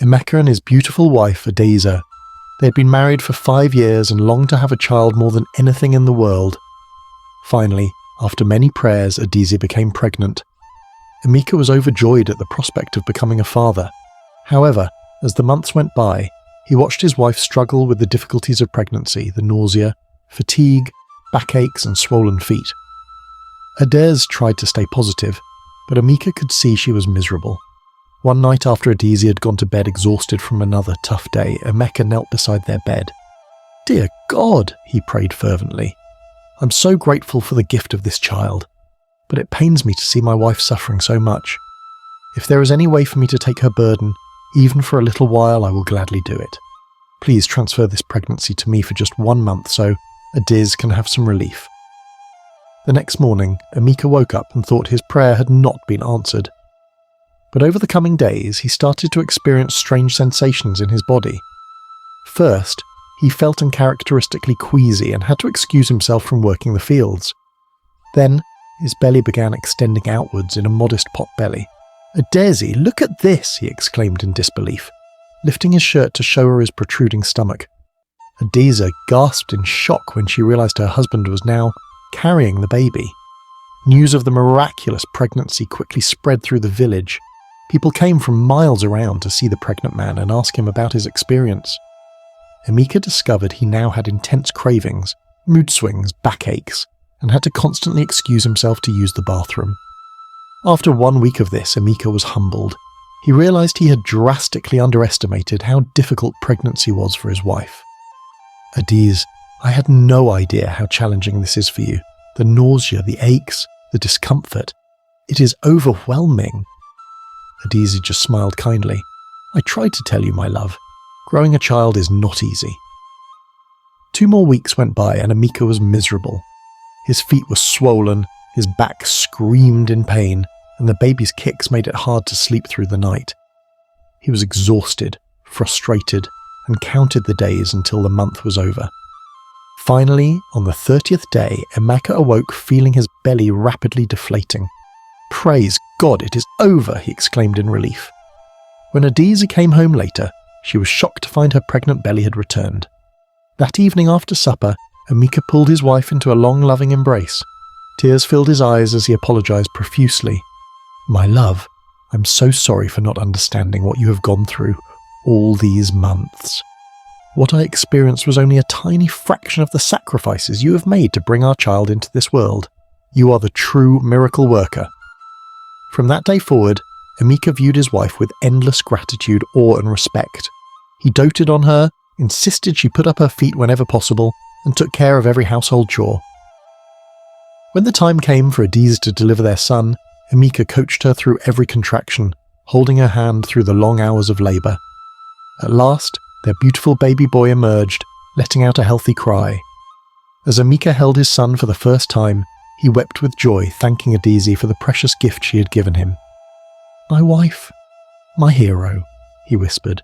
Emeka and his beautiful wife, Adeza. They had been married for 5 years and longed to have a child more than anything in the world. Finally, after many prayers, Adeza became pregnant. Emeka was overjoyed at the prospect of becoming a father. However, as the months went by, he watched his wife struggle with the difficulties of pregnancy, the nausea, fatigue, backaches and swollen feet. Adez tried to stay positive, but Emeka could see she was miserable. One night after Adeza had gone to bed exhausted from another tough day, Emeka knelt beside their bed. "Dear God," he prayed fervently, "I'm so grateful for the gift of this child, but it pains me to see my wife suffering so much. If there is any way for me to take her burden, even for a little while, I will gladly do it. Please transfer this pregnancy to me for just 1 month so Adez can have some relief." The next morning, Emeka woke up and thought his prayer had not been answered. But over the coming days, he started to experience strange sensations in his body. First, he felt uncharacteristically queasy and had to excuse himself from working the fields. Then, his belly began extending outwards in a modest pot belly. "Adezi, look at this!" he exclaimed in disbelief, lifting his shirt to show her his protruding stomach. Adeza gasped in shock when she realized her husband was now carrying the baby. News of the miraculous pregnancy quickly spread through the village. People came from miles around to see the pregnant man and ask him about his experience. Emeka discovered he now had intense cravings, mood swings, backaches, and had to constantly excuse himself to use the bathroom. After 1 week of this, Emeka was humbled. He realized he had drastically underestimated how difficult pregnancy was for his wife. "Adez, I had no idea how challenging this is for you. The nausea, the aches, the discomfort. It is overwhelming." Adeza just smiled kindly. "I tried to tell you, my love. Growing a child is not easy." 2 more weeks went by and Emeka was miserable. His feet were swollen, his back screamed in pain, and the baby's kicks made it hard to sleep through the night. He was exhausted, frustrated, and counted the days until the month was over. Finally, on the 30th day, Emeka awoke feeling his belly rapidly deflating. "Praise God, it is over," he exclaimed in relief. When Adeza came home later, she was shocked to find her pregnant belly had returned. That evening after supper, Emeka pulled his wife into a long, loving embrace. Tears filled his eyes as he apologized profusely. "My love, I'm so sorry for not understanding what you have gone through all these months. What I experienced was only a tiny fraction of the sacrifices you have made to bring our child into this world. You are the true miracle worker." From that day forward, Emeka viewed his wife with endless gratitude, awe and respect. He doted on her, insisted she put up her feet whenever possible, and took care of every household chore. When the time came for Adeza to deliver their son, Emeka coached her through every contraction, holding her hand through the long hours of labour. At last, their beautiful baby boy emerged, letting out a healthy cry. As Emeka held his son for the first time, he wept with joy, thanking Adeza for the precious gift she had given him. "My wife, my hero," he whispered.